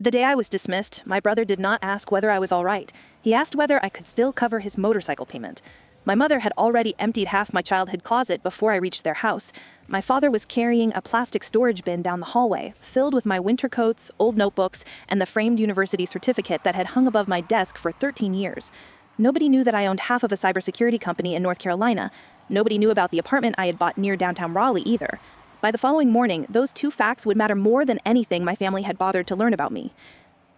The day I was dismissed, my brother did not ask whether I was all right. He asked whether I could still cover his motorcycle payment. My mother had already emptied half my childhood closet before I reached their house. My father was carrying a plastic storage bin down the hallway, filled with my winter coats, old notebooks, and the framed university certificate that had hung above my desk for 13 years. Nobody knew that I owned half of a cybersecurity company in North Carolina. Nobody knew about the apartment I had bought near downtown Raleigh either. By the following morning, those two facts would matter more than anything my family had bothered to learn about me.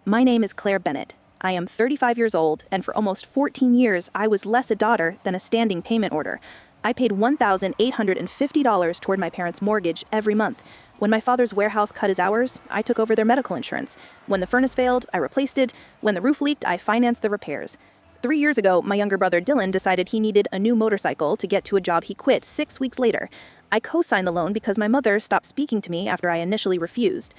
My name is Claire Bennett. I am 35 years old, and for almost 14 years, I was less a daughter than a standing payment order. I paid $1,850 toward my parents' mortgage every month. When my father's warehouse cut his hours, I took over their medical insurance. When the furnace failed, I replaced it. When the roof leaked, I financed the repairs. 3 years ago, my younger brother Dylan decided he needed a new motorcycle to get to a job he quit 6 weeks later. I co-signed the loan because my mother stopped speaking to me after I initially refused.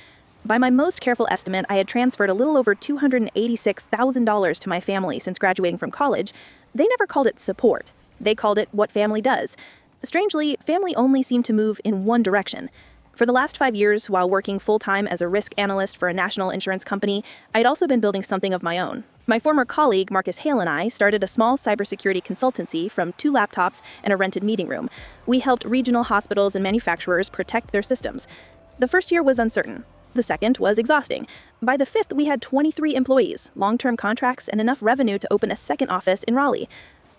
By my most careful estimate, I had transferred a little over $286,000 to my family since graduating from college. They never called it support. They called it what family does. Strangely, family only seemed to move in one direction. For the last 5 years, while working full-time as a risk analyst for a national insurance company, I'd also been building something of my own. My former colleague, Marcus Hale, and I started a small cybersecurity consultancy from 2 laptops and a rented meeting room. We helped regional hospitals and manufacturers protect their systems. The first year was uncertain. The second was exhausting. By the 5th, we had 23 employees, long-term contracts, and enough revenue to open a second office in Raleigh.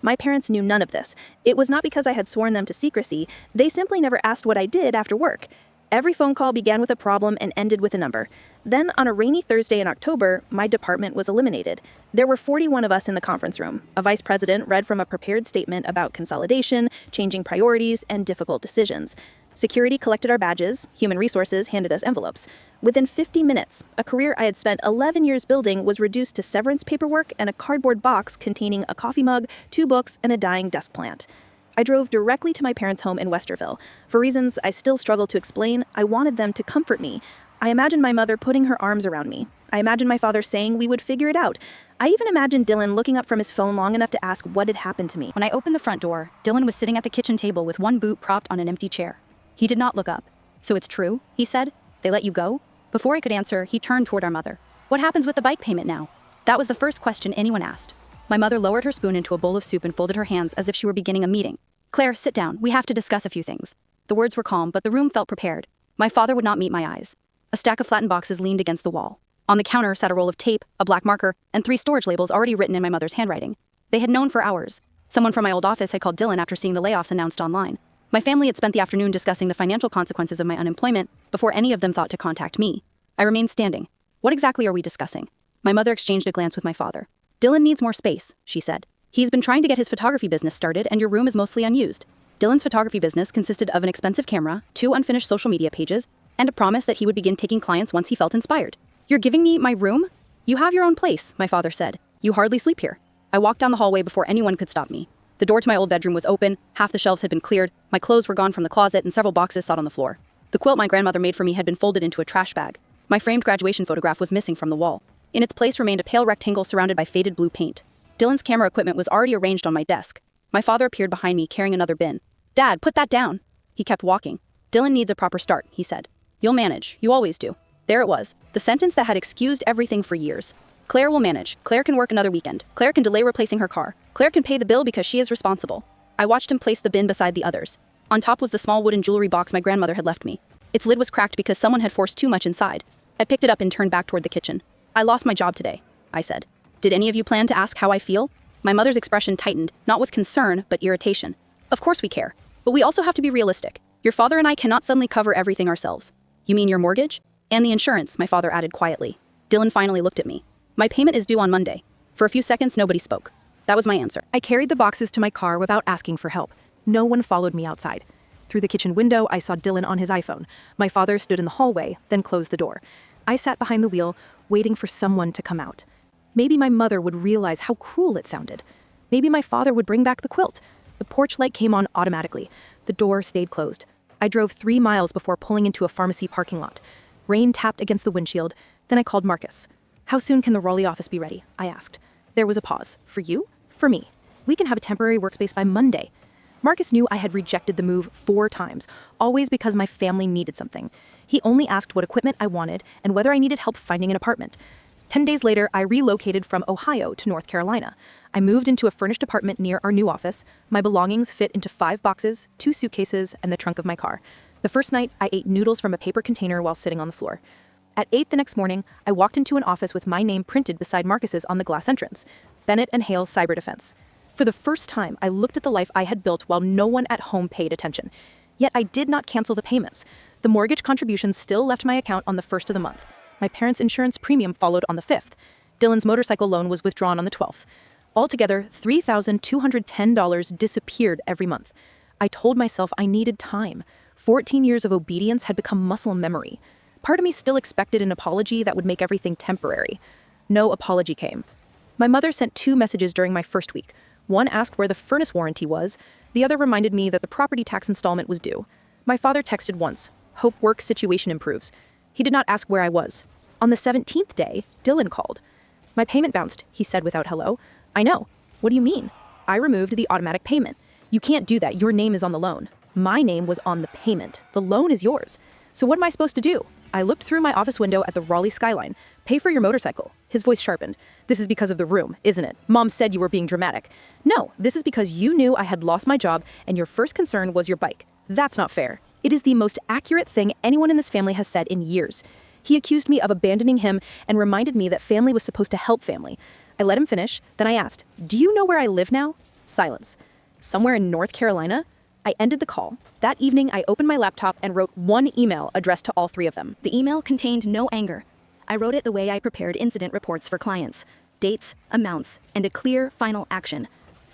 My parents knew none of this. It was not because I had sworn them to secrecy. They simply never asked what I did after work. Every phone call began with a problem and ended with a number. Then, on a rainy Thursday in October, my department was eliminated. There were 41 of us in the conference room. A vice president read from a prepared statement about consolidation, changing priorities, and difficult decisions. Security collected our badges. Human resources handed us envelopes. Within 50 minutes, a career I had spent 11 years building was reduced to severance paperwork and a cardboard box containing a coffee mug, 2 books, and a dying desk plant. I drove directly to my parents' home in Westerville. For reasons I still struggle to explain, I wanted them to comfort me. I imagined my mother putting her arms around me. I imagined my father saying we would figure it out. I even imagined Dylan looking up from his phone long enough to ask what had happened to me. When I opened the front door, Dylan was sitting at the kitchen table with one boot propped on an empty chair. He did not look up. "So it's true," he said. "They let you go?" Before I could answer, he turned toward our mother. "What happens with the bike payment now?" That was the first question anyone asked. My mother lowered her spoon into a bowl of soup and folded her hands as if she were beginning a meeting. "Claire, sit down. We have to discuss a few things." The words were calm, but the room felt prepared. My father would not meet my eyes. A stack of flattened boxes leaned against the wall. On the counter sat a roll of tape, a black marker, and 3 storage labels already written in my mother's handwriting. They had known for hours. Someone from my old office had called Dylan after seeing the layoffs announced online. My family had spent the afternoon discussing the financial consequences of my unemployment before any of them thought to contact me. I remained standing. "What exactly are we discussing?" My mother exchanged a glance with my father. "Dylan needs more space," she said. "He's been trying to get his photography business started, and your room is mostly unused." Dylan's photography business consisted of an expensive camera, 2 unfinished social media pages, and a promise that he would begin taking clients once he felt inspired. "You're giving me my room?" "You have your own place," my father said. "You hardly sleep here." I walked down the hallway before anyone could stop me. The door to my old bedroom was open, half the shelves had been cleared, my clothes were gone from the closet, and several boxes sat on the floor. The quilt my grandmother made for me had been folded into a trash bag. My framed graduation photograph was missing from the wall. In its place remained a pale rectangle surrounded by faded blue paint. Dylan's camera equipment was already arranged on my desk. My father appeared behind me carrying another bin. "Dad, put that down." He kept walking. "Dylan needs a proper start," he said. "You'll manage. You always do." There it was, the sentence that had excused everything for years. Claire will manage. Claire can work another weekend. Claire can delay replacing her car. Claire can pay the bill because she is responsible. I watched him place the bin beside the others. On top was the small wooden jewelry box my grandmother had left me. Its lid was cracked because someone had forced too much inside. I picked it up and turned back toward the kitchen. "I lost my job today," I said. "Did any of you plan to ask how I feel?" My mother's expression tightened, not with concern, but irritation. "Of course we care. But we also have to be realistic. Your father and I cannot suddenly cover everything ourselves." "You mean your mortgage?" "And the insurance," my father added quietly. Dylan finally looked at me. "My payment is due on Monday." For a few seconds, nobody spoke. That was my answer. I carried the boxes to my car without asking for help. No one followed me outside. Through the kitchen window, I saw Dylan on his iPhone. My father stood in the hallway, then closed the door. I sat behind the wheel, waiting for someone to come out. Maybe my mother would realize how cruel it sounded. Maybe my father would bring back the quilt. The porch light came on automatically. The door stayed closed. I drove 3 miles before pulling into a pharmacy parking lot. Rain tapped against the windshield. Then I called Marcus. "How soon can the Raleigh office be ready?" I asked. There was a pause. "For you? For me. We can have a temporary workspace by Monday." Marcus knew I had rejected the move 4 times, always because my family needed something. He only asked what equipment I wanted and whether I needed help finding an apartment. 10 days later, I relocated from Ohio to North Carolina. I moved into a furnished apartment near our new office. My belongings fit into 5 boxes, 2 suitcases, and the trunk of my car. The first night, I ate noodles from a paper container while sitting on the floor. At 8 the next morning, I walked into an office with my name printed beside Marcus's on the glass entrance. Bennett and Hale Cyber Defense. For the first time, I looked at the life I had built while no one at home paid attention. Yet I did not cancel the payments. The mortgage contributions still left my account on the 1st of the month. My parents' insurance premium followed on the 5th. Dylan's motorcycle loan was withdrawn on the 12th. Altogether, $3,210 disappeared every month. I told myself I needed time. 14 years of obedience had become muscle memory. Part of me still expected an apology that would make everything temporary. No apology came. My mother sent 2 messages during my first week. One asked where the furnace warranty was. The other reminded me that the property tax installment was due. My father texted once. Hope work situation improves. He did not ask where I was. On the 17th day, Dylan called. My payment bounced, he said without hello. I know. What do you mean? I removed the automatic payment. You can't do that. Your name is on the loan. My name was on the payment. The loan is yours. So what am I supposed to do? I looked through my office window at the Raleigh skyline. Pay for your motorcycle. His voice sharpened. This is because of the room, isn't it? Mom said you were being dramatic. No, this is because you knew I had lost my job and your first concern was your bike. That's not fair. It is the most accurate thing anyone in this family has said in years. He accused me of abandoning him and reminded me that family was supposed to help family. I let him finish, then I asked, do you know where I live now? Silence. Somewhere in North Carolina? I ended the call. That evening, I opened my laptop and wrote one email addressed to all 3 of them. The email contained no anger. I wrote it the way I prepared incident reports for clients. Dates, amounts, and a clear final action.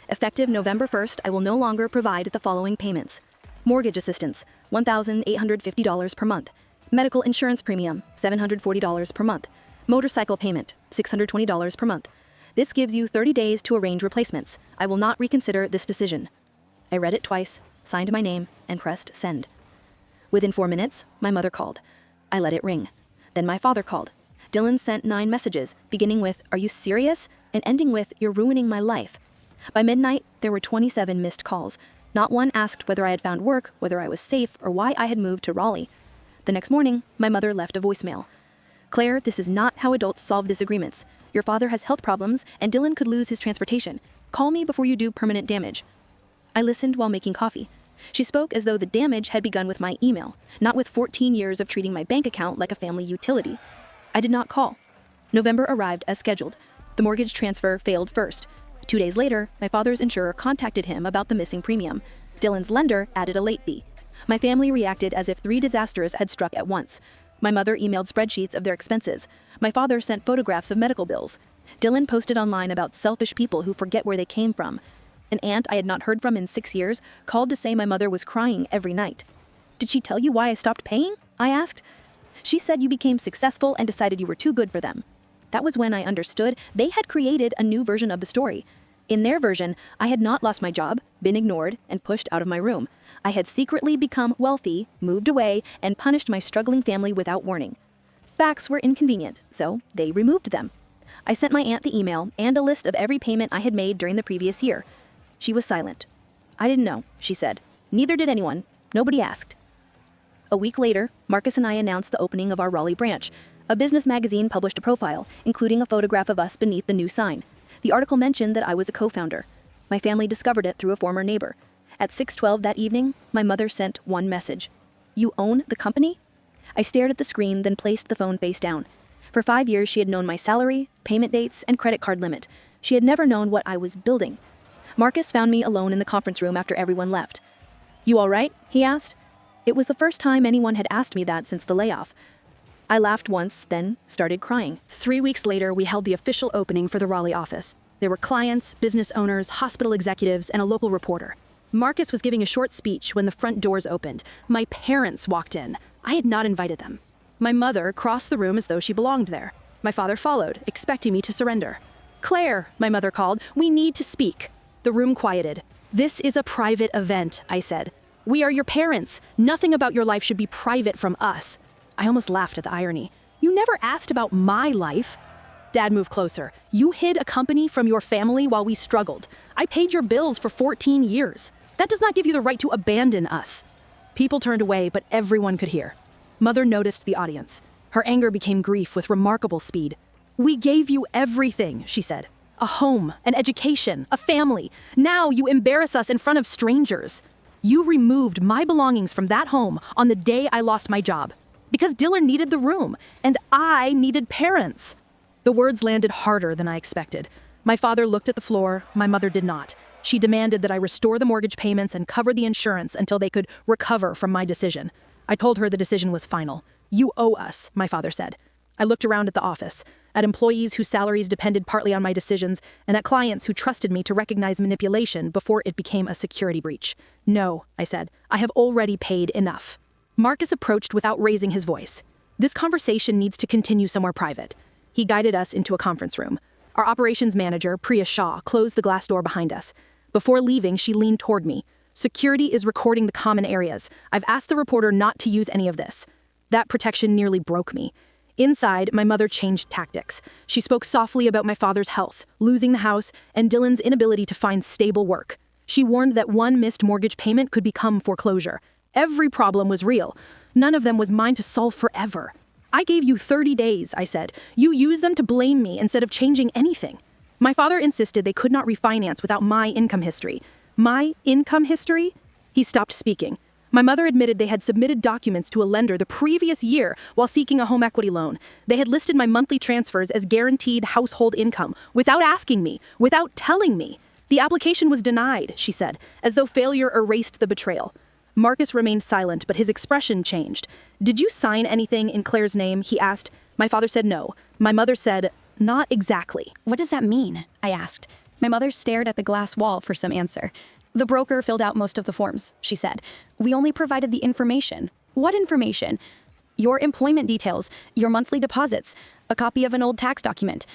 Effective November 1st, I will no longer provide the following payments. Mortgage assistance, $1,850 per month. Medical insurance premium, $740 per month. Motorcycle payment, $620 per month. This gives you 30 days to arrange replacements. I will not reconsider this decision. I read it twice, signed my name, and pressed send. Within 4 minutes, my mother called. I let it ring. Then my father called. Dylan sent 9 messages, beginning with, "Are you serious?" and ending with, "You're ruining my life." By midnight, there were 27 missed calls. Not one asked whether I had found work, whether I was safe, or why I had moved to Raleigh. The next morning, my mother left a voicemail. "Claire, this is not how adults solve disagreements. Your father has health problems, and Dylan could lose his transportation. Call me before you do permanent damage." I listened while making coffee. She spoke as though the damage had begun with my email, not with 14 years of treating my bank account like a family utility. I did not call. November arrived as scheduled. The mortgage transfer failed first. 2 days later, my father's insurer contacted him about the missing premium. Dylan's lender added a late fee. My family reacted as if 3 disasters had struck at once. My mother emailed spreadsheets of their expenses. My father sent photographs of medical bills. Dylan posted online about selfish people who forget where they came from. An aunt I had not heard from in 6 years called to say my mother was crying every night. "Did she tell you why I stopped paying?" I asked. "She said you became successful and decided you were too good for them." That was when I understood they had created a new version of the story. In their version, I had not lost my job, been ignored, and pushed out of my room. I had secretly become wealthy, moved away, and punished my struggling family without warning. Facts were inconvenient, so they removed them. I sent my aunt the email and a list of every payment I had made during the previous year. She was silent. "I didn't know," she said. "Neither did anyone. Nobody asked." A week later, Marcus and I announced the opening of our Raleigh branch. A business magazine published a profile, including a photograph of us beneath the new sign. The article mentioned that I was a co-founder. My family discovered it through a former neighbor. At 6:12 that evening, my mother sent one message. "You own the company?" I stared at the screen, then placed the phone face down. For 5 years, she had known my salary, payment dates, and credit card limit. She had never known what I was building. Marcus found me alone in the conference room after everyone left. "You all right?" he asked. It was the first time anyone had asked me that since the layoff. I laughed once, then started crying. 3 weeks later, we held the official opening for the Raleigh office. There were clients, business owners, hospital executives, and a local reporter. Marcus was giving a short speech when the front doors opened. My parents walked in. I had not invited them. My mother crossed the room as though she belonged there. My father followed, expecting me to surrender. "Claire," my mother called, "we need to speak." The room quieted. "This is a private event," I said. "We are your parents. Nothing about your life should be private from us." I almost laughed at the irony. "You never asked about my life." Dad moved closer. "You hid a company from your family while we struggled. I paid your bills for 14 years. That does not give you the right to abandon us." People turned away, but everyone could hear. Mother noticed the audience. Her anger became grief with remarkable speed. "We gave you everything," she said. "A home, an education, a family. Now you embarrass us in front of strangers. You removed my belongings from that home on the day I lost my job. Because Dylan needed the room, and I needed parents." The words landed harder than I expected. My father looked at the floor, my mother did not. She demanded that I restore the mortgage payments and cover the insurance until they could recover from my decision. I told her the decision was final. "You owe us," my father said. I looked around at the office, at employees whose salaries depended partly on my decisions, and at clients who trusted me to recognize manipulation before it became a security breach. "No," I said, "I have already paid enough." Marcus approached without raising his voice. "This conversation needs to continue somewhere private." He guided us into a conference room. Our operations manager, Priya Shah, closed the glass door behind us. Before leaving, she leaned toward me. "Security is recording the common areas. I've asked the reporter not to use any of this." That protection nearly broke me. Inside, my mother changed tactics. She spoke softly about my father's health, losing the house, and Dylan's inability to find stable work. She warned that one missed mortgage payment could become foreclosure. Every problem was real. None of them was mine to solve forever. "I gave you 30 days, I said. "You used them to blame me instead of changing anything." My father insisted they could not refinance without my income history. My income history? He stopped speaking. My mother admitted they had submitted documents to a lender the previous year while seeking a home equity loan. They had listed my monthly transfers as guaranteed household income without asking me, without telling me. The application was denied, she said, as though failure erased the betrayal. Marcus remained silent, but his expression changed. "Did you sign anything in Claire's name?" he asked. My father said no. My mother said, "Not exactly." "What does that mean?" I asked. My mother stared at the glass wall for some answer. "The broker filled out most of the forms," she said. "We only provided the information." "What information?" "Your employment details, your monthly deposits, a copy of an old tax document."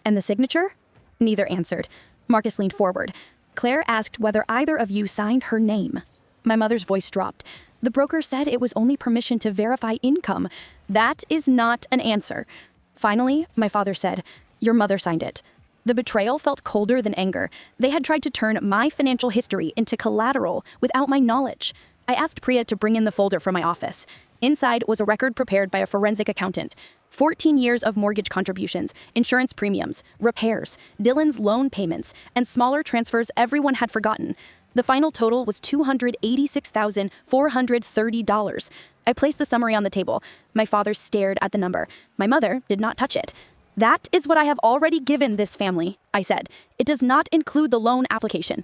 "And the signature?" Neither answered. Marcus leaned forward. "Claire asked whether either of you signed her name." My mother's voice dropped. "The broker said it was only permission to verify income. That is not an answer." Finally, my father said, "Your mother signed it." The betrayal felt colder than anger. They had tried to turn my financial history into collateral without my knowledge. I asked Priya to bring in the folder from my office. Inside was a record prepared by a forensic accountant. 14 years of mortgage contributions, insurance premiums, repairs, Dylan's loan payments, and smaller transfers everyone had forgotten. The final total was $286,430. I placed the summary on the table. My father stared at the number. My mother did not touch it. "That is what I have already given this family," I said. "It does not include the loan application."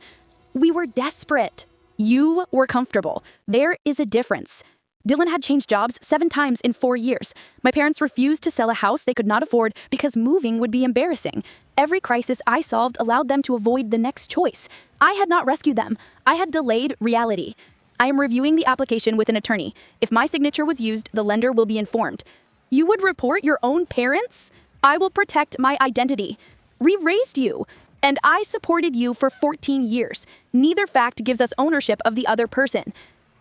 "We were desperate. You were comfortable. There is a difference." Dylan had changed jobs 7 times in 4 years. My parents refused to sell a house they could not afford because moving would be embarrassing. Every crisis I solved allowed them to avoid the next choice. I had not rescued them. I had delayed reality. I am reviewing the application with an attorney. If my signature was used, the lender will be informed. "You would report your own parents?" "I will protect my identity. We raised you, and I supported you for 14 years. Neither fact gives us ownership of the other person."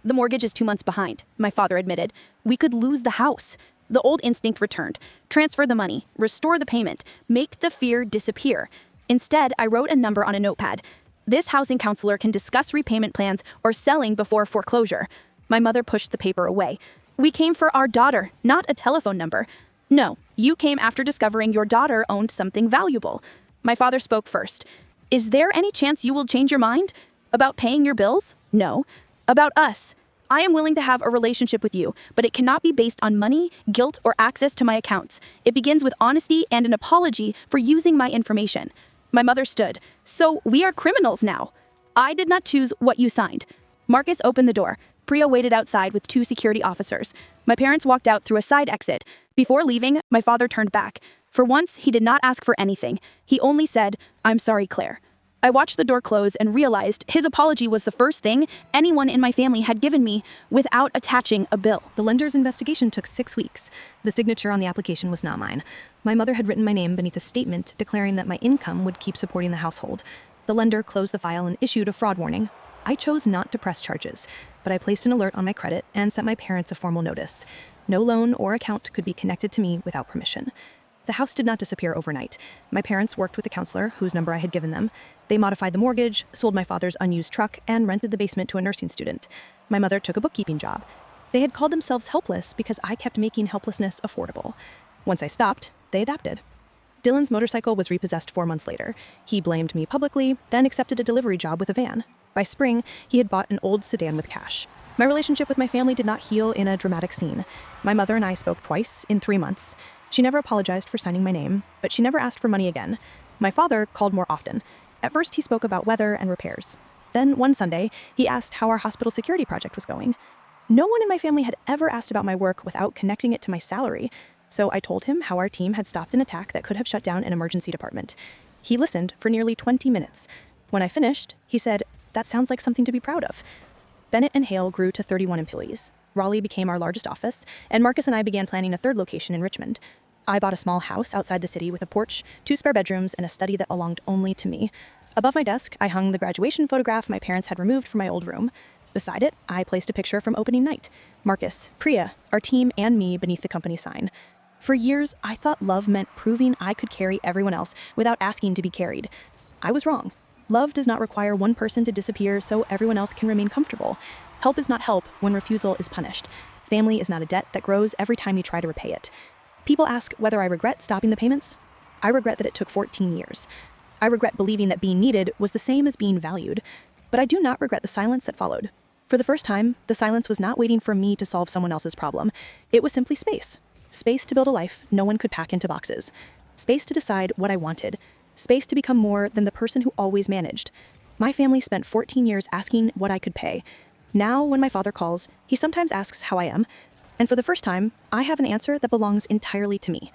"The mortgage is 2 months behind," my father admitted. "We could lose the house." The old instinct returned. Transfer the money, restore the payment, make the fear disappear. Instead, I wrote a number on a notepad. "This housing counselor can discuss repayment plans or selling before foreclosure." My mother pushed the paper away. "We came for our daughter, not a telephone number." "No, you came after discovering your daughter owned something valuable." My father spoke first. "Is there any chance you will change your mind? About paying your bills?" "No." "About us? I am willing to have a relationship with you, but it cannot be based on money, guilt, or access to my accounts. It begins with honesty and an apology for using my information." My mother stood. "So we are criminals now." "I did not choose what you signed." Marcus opened the door. Priya waited outside with 2 security officers. My parents walked out through a side exit. Before leaving, my father turned back. For once, he did not ask for anything. He only said, "I'm sorry, Claire." I watched the door close and realized his apology was the first thing anyone in my family had given me without attaching a bill. The lender's investigation took 6 weeks. The signature on the application was not mine. My mother had written my name beneath a statement declaring that my income would keep supporting the household. The lender closed the file and issued a fraud warning. I chose not to press charges, but I placed an alert on my credit and sent my parents a formal notice. No loan or account could be connected to me without permission. The house did not disappear overnight. My parents worked with the counselor, whose number I had given them. They modified the mortgage, sold my father's unused truck, and rented the basement to a nursing student. My mother took a bookkeeping job. They had called themselves helpless because I kept making helplessness affordable. Once I stopped, they adapted. Dylan's motorcycle was repossessed 4 months later. He blamed me publicly, then accepted a delivery job with a van. By spring, he had bought an old sedan with cash. My relationship with my family did not heal in a dramatic scene. My mother and I spoke twice in 3 months. She never apologized for signing my name, but she never asked for money again. My father called more often. At first, he spoke about weather and repairs. Then, one Sunday, he asked how our hospital security project was going. No one in my family had ever asked about my work without connecting it to my salary, so I told him how our team had stopped an attack that could have shut down an emergency department. He listened for nearly 20 minutes. When I finished, he said, "That sounds like something to be proud of." Bennett and Hale grew to 31 employees. Raleigh became our largest office, and Marcus and I began planning a third location in Richmond. I bought a small house outside the city with a porch, 2 spare bedrooms, and a study that belonged only to me. Above my desk, I hung the graduation photograph my parents had removed from my old room. Beside it, I placed a picture from opening night. Marcus, Priya, our team, and me beneath the company sign. For years, I thought love meant proving I could carry everyone else without asking to be carried. I was wrong. Love does not require one person to disappear so everyone else can remain comfortable. Help is not help when refusal is punished. Family is not a debt that grows every time you try to repay it. People ask whether I regret stopping the payments. I regret that it took 14 years. I regret believing that being needed was the same as being valued. But I do not regret the silence that followed. For the first time, the silence was not waiting for me to solve someone else's problem. It was simply space. Space to build a life no one could pack into boxes. Space to decide what I wanted. Space to become more than the person who always managed. My family spent 14 years asking what I could pay. Now, when my father calls, he sometimes asks how I am. And for the first time, I have an answer that belongs entirely to me.